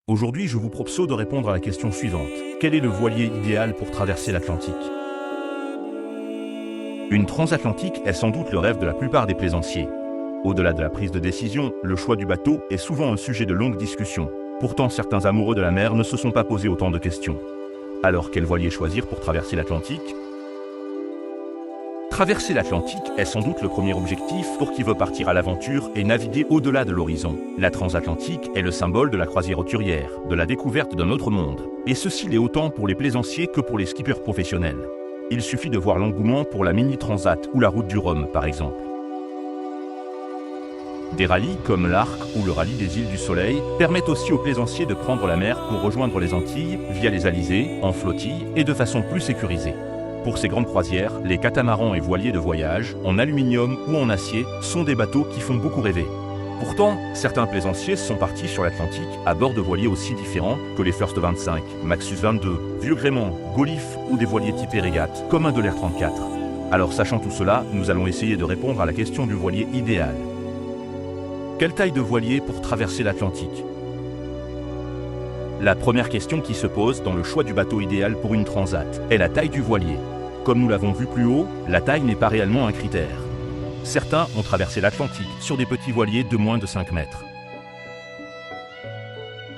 Aujourd'hui, je vous propose de répondre à la question suivante. Quel est le voilier idéal pour traverser l'Atlantique? Une transatlantique est sans doute le rêve de la plupart des plaisanciers. Au-delà de la prise de décision, le choix du bateau est souvent un sujet de longue discussion. Pourtant, certains amoureux de la mer ne se sont pas posés autant de questions. Alors, quel voilier choisir pour traverser l'Atlantique? Traverser l'Atlantique est sans doute le premier objectif pour qui veut partir à l'aventure et naviguer au-delà de l'horizon. La transatlantique est le symbole de la croisière hauturière, de la découverte d'un autre monde. Et ceci l'est autant pour les plaisanciers que pour les skippers professionnels. Il suffit de voir l'engouement pour la mini-transat ou la route du Rhum, par exemple. Des rallyes comme l'Arc ou le rallye des îles du Soleil permettent aussi aux plaisanciers de prendre la mer pour rejoindre les Antilles via les alizés, en flottille et de façon plus sécurisée. Pour ces grandes croisières, les catamarans et voiliers de voyage, en aluminium ou en acier, sont des bateaux qui font beaucoup rêver. Pourtant, certains plaisanciers sont partis sur l'Atlantique à bord de voiliers aussi différents que les First 25, Maxus 22, Vieux Gréement, Golif ou des voiliers typés régate, comme un de l'Air 34. Alors sachant tout cela, nous allons essayer de répondre à la question du voilier idéal. Quelle taille de voilier pour traverser l'Atlantique? La première question qui se pose dans le choix du bateau idéal pour une transat est la taille du voilier. Comme nous l'avons vu plus haut, la taille n'est pas réellement un critère. Certains ont traversé l'Atlantique sur des petits voiliers de moins de 5 mètres.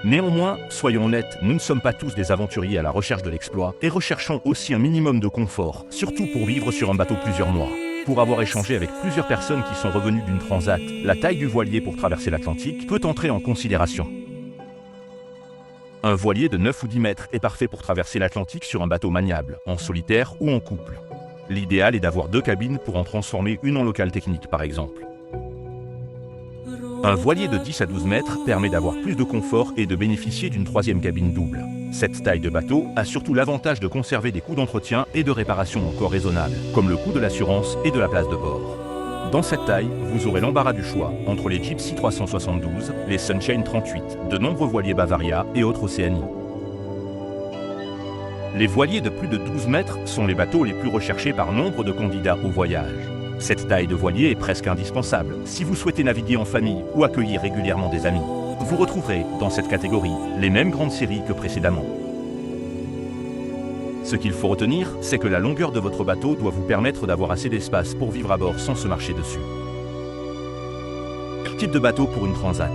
Néanmoins, soyons honnêtes, nous ne sommes pas tous des aventuriers à la recherche de l'exploit et recherchons aussi un minimum de confort, surtout pour vivre sur un bateau plusieurs mois. Pour avoir échangé avec plusieurs personnes qui sont revenues d'une transat, la taille du voilier pour traverser l'Atlantique peut entrer en considération. Un voilier de 9 ou 10 mètres est parfait pour traverser l'Atlantique sur un bateau maniable, en solitaire ou en couple. L'idéal est d'avoir 2 cabines pour en transformer une en local technique par exemple. Un voilier de 10 à 12 mètres permet d'avoir plus de confort et de bénéficier d'une 3e cabine double. Cette taille de bateau a surtout l'avantage de conserver des coûts d'entretien et de réparation encore raisonnables, comme le coût de l'assurance et de la place de bord. Dans cette taille, vous aurez l'embarras du choix entre les Gypsy 372, les Sunshine 38, de nombreux voiliers Bavaria et autres Océanie. Les voiliers de plus de 12 mètres sont les bateaux les plus recherchés par nombre de candidats au voyage. Cette taille de voilier est presque indispensable si vous souhaitez naviguer en famille ou accueillir régulièrement des amis. Vous retrouverez dans cette catégorie les mêmes grandes séries que précédemment. Ce qu'il faut retenir, c'est que la longueur de votre bateau doit vous permettre d'avoir assez d'espace pour vivre à bord sans se marcher dessus. Quel type de bateau pour une transat?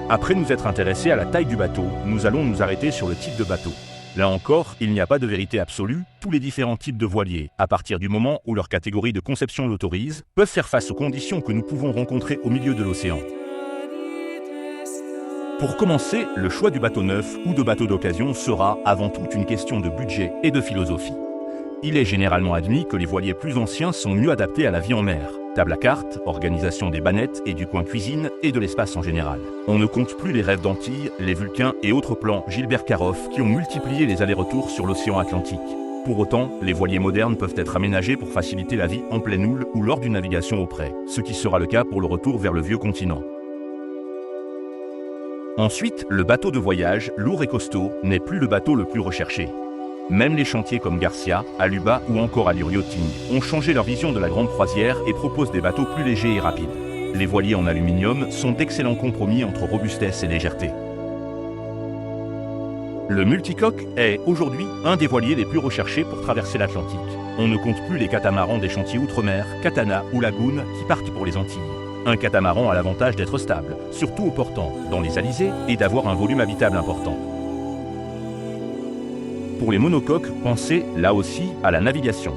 Après nous être intéressés à la taille du bateau, nous allons nous arrêter sur le type de bateau. Là encore, il n'y a pas de vérité absolue, tous les différents types de voiliers, à partir du moment où leur catégorie de conception l'autorise, peuvent faire face aux conditions que nous pouvons rencontrer au milieu de l'océan. Pour commencer, le choix du bateau neuf ou de bateau d'occasion sera avant tout une question de budget et de philosophie. Il est généralement admis que les voiliers plus anciens sont mieux adaptés à la vie en mer. Table à cartes, organisation des bannettes et du coin cuisine et de l'espace en général. On ne compte plus les rêves d'Antilles, les Vulcains et autres plans Gilbert Caroff qui ont multiplié les allers-retours sur l'océan Atlantique. Pour autant, les voiliers modernes peuvent être aménagés pour faciliter la vie en pleine houle ou lors d'une navigation au près, ce qui sera le cas pour le retour vers le vieux continent. Ensuite, le bateau de voyage, lourd et costaud, n'est plus le bateau le plus recherché. Même les chantiers comme Garcia, Aluba ou encore Allure Yachting ont changé leur vision de la grande croisière et proposent des bateaux plus légers et rapides. Les voiliers en aluminium sont d'excellents compromis entre robustesse et légèreté. Le multicoque est aujourd'hui un des voiliers les plus recherchés pour traverser l'Atlantique. On ne compte plus les catamarans des chantiers outre-mer, Katana ou Lagoon qui partent pour les Antilles. Un catamaran a l'avantage d'être stable, surtout au portant, dans les alizés, et d'avoir un volume habitable important. Pour les monocoques, pensez, là aussi, à la navigation.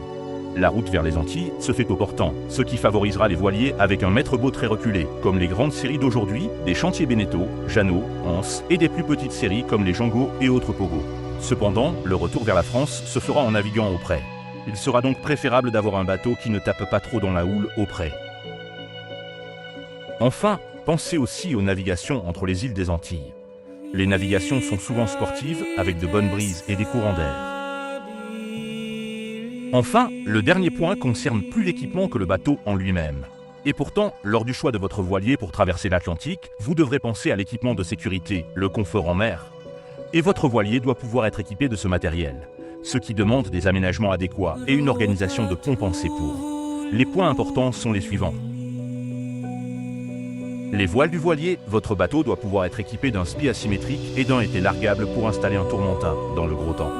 La route vers les Antilles se fait au portant, ce qui favorisera les voiliers avec un maître-bau très reculé, comme les grandes séries d'aujourd'hui, des chantiers Beneteau, Jeannot, Anse, et des plus petites séries comme les Django et autres Pogo. Cependant, le retour vers la France se fera en naviguant au près. Il sera donc préférable d'avoir un bateau qui ne tape pas trop dans la houle au près. Enfin, pensez aussi aux navigations entre les îles des Antilles. Les navigations sont souvent sportives, avec de bonnes brises et des courants d'air. Enfin, le dernier point concerne plus l'équipement que le bateau en lui-même. Et pourtant, lors du choix de votre voilier pour traverser l'Atlantique, vous devrez penser à l'équipement de sécurité, le confort en mer. Et votre voilier doit pouvoir être équipé de ce matériel, ce qui demande des aménagements adéquats et une organisation de pont pensée pour. Les points importants sont les suivants. Les voiles du voilier, votre bateau doit pouvoir être équipé d'un spi asymétrique et d'un étai largable pour installer un tourmentin dans le gros temps.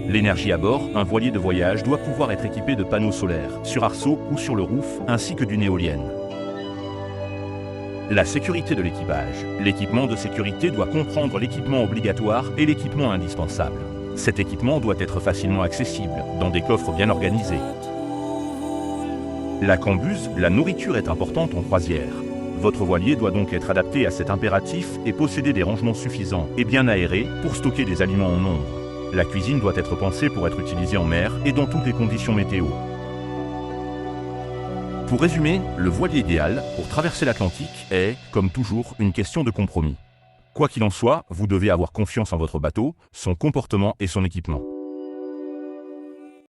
L'énergie à bord, un voilier de voyage doit pouvoir être équipé de panneaux solaires, sur arceaux ou sur le roof, ainsi que d'une éolienne. La sécurité de l'équipage. L'équipement de sécurité doit comprendre l'équipement obligatoire et l'équipement indispensable. Cet équipement doit être facilement accessible, dans des coffres bien organisés. La cambuse, la nourriture est importante en croisière. Votre voilier doit donc être adapté à cet impératif et posséder des rangements suffisants et bien aérés pour stocker des aliments en nombre. La cuisine doit être pensée pour être utilisée en mer et dans toutes les conditions météo. Pour résumer, le voilier idéal pour traverser l'Atlantique est, comme toujours, une question de compromis. Quoi qu'il en soit, vous devez avoir confiance en votre bateau, son comportement et son équipement.